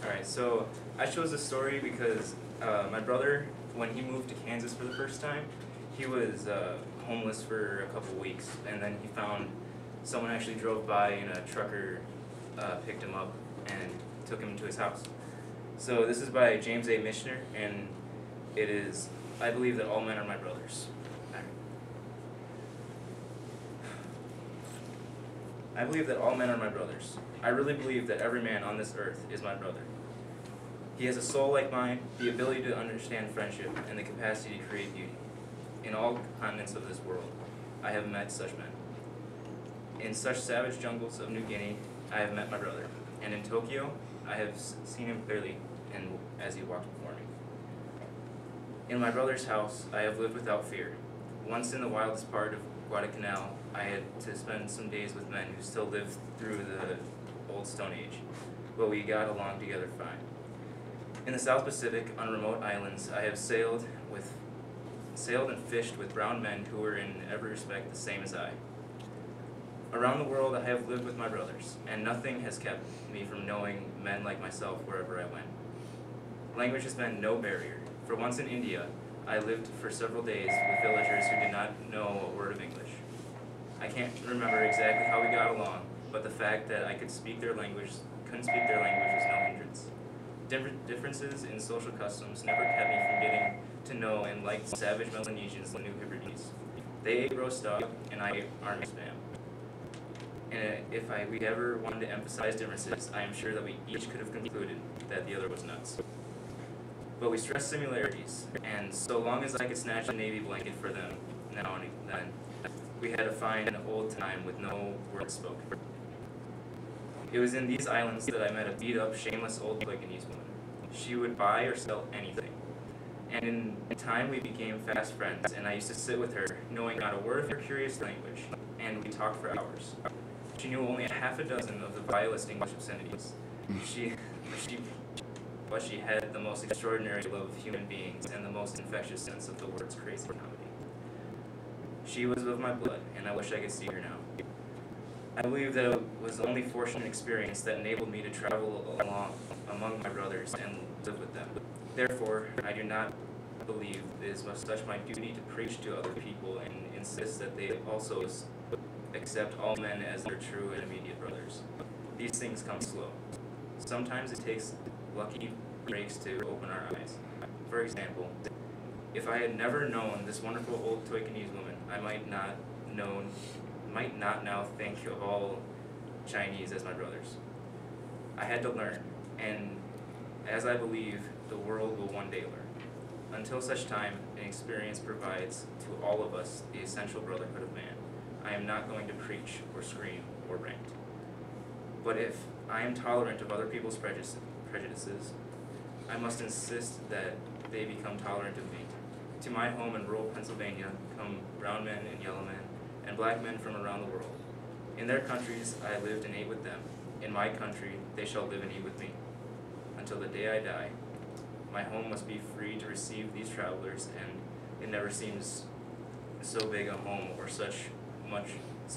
Alright, so I chose this story because my brother, when he moved to Kansas for the first time, he was homeless for a couple weeks, and then he found someone actually drove by and a trucker picked him up and took him to his house. So this is by James A. Michener, and it is, I believe that all men are my brothers. I believe that all men are my brothers. I really believe that every man on this earth is my brother. He has a soul like mine, the ability to understand friendship, and the capacity to create beauty. In all continents of this world, I have met such men. In such savage jungles of New Guinea, I have met my brother. And in Tokyo, I have seen him clearly as he walked before me. In my brother's house, I have lived without fear. Once in the wildest part of Guadalcanal, I had to spend some days with men who still lived through the old Stone Age, but we got along together fine. In the South Pacific, on remote islands, I have sailed and fished with brown men who were in every respect the same as I. Around the world, I have lived with my brothers, and nothing has kept me from knowing men like myself wherever I went. Language has been no barrier. For once in India, I lived for several days with villagers who did not know a word of English. I can't remember exactly how we got along, but the fact that I couldn't speak their language was no hindrance. Differences in social customs never kept me from getting to know and like savage Melanesians and New Hebrides. They ate roast dog, and I ate army spam. And if we ever wanted to emphasize differences, I am sure that we each could have concluded that the other was nuts. But we stressed similarities, and so long as I could snatch a navy blanket for them now and then, we had a fine old time with no words spoken. It was in these islands that I met a beat-up, shameless old Guyanese woman. She would buy or sell anything. And in time we became fast friends, and I used to sit with her, knowing not a word of her curious language, and we talked for hours. She knew only a half a dozen of the vilest English obscenities. But she had the most extraordinary love of human beings and the most infectious sense of the words crazy comedy. She was of my blood, and I wish I could see her now. I believe that it was only fortunate experience that enabled me to travel along among my brothers and live with them. Therefore, I do not believe it is such my duty to preach to other people and insist that they also accept all men as their true and immediate brothers. These things come slow. Sometimes it takes lucky breaks to open our eyes. For example, if I had never known this wonderful old Taiwanese woman, I might not now think of all Chinese as my brothers. I had to learn, and as I believe, the world will one day learn. Until such time, an experience provides to all of us the essential brotherhood of man. I am not going to preach or scream or rant. But if I am tolerant of other people's prejudices, I must insist that they become tolerant of me. To my home in rural Pennsylvania come brown men and yellow men, and black men from around the world. In their countries, I lived and ate with them. In my country, they shall live and eat with me. Until the day I die, my home must be free to receive these travelers, and it never seems so big a home or so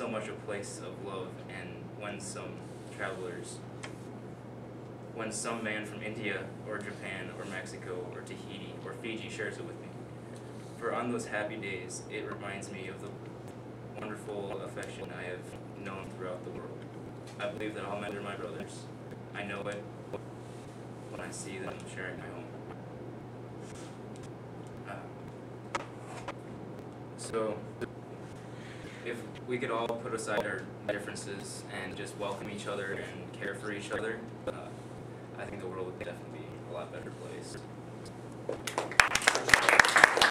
much a place of love. And when some man from India or Japan or Mexico or Tahiti or Fiji shares it with me. For on those happy days, it reminds me of the wonderful affection I have known throughout the world. I believe that all men are my brothers. I know it when I see them sharing my home. So, if we could all put aside our differences and just welcome each other and care for each other, I think the world would definitely be a lot better place.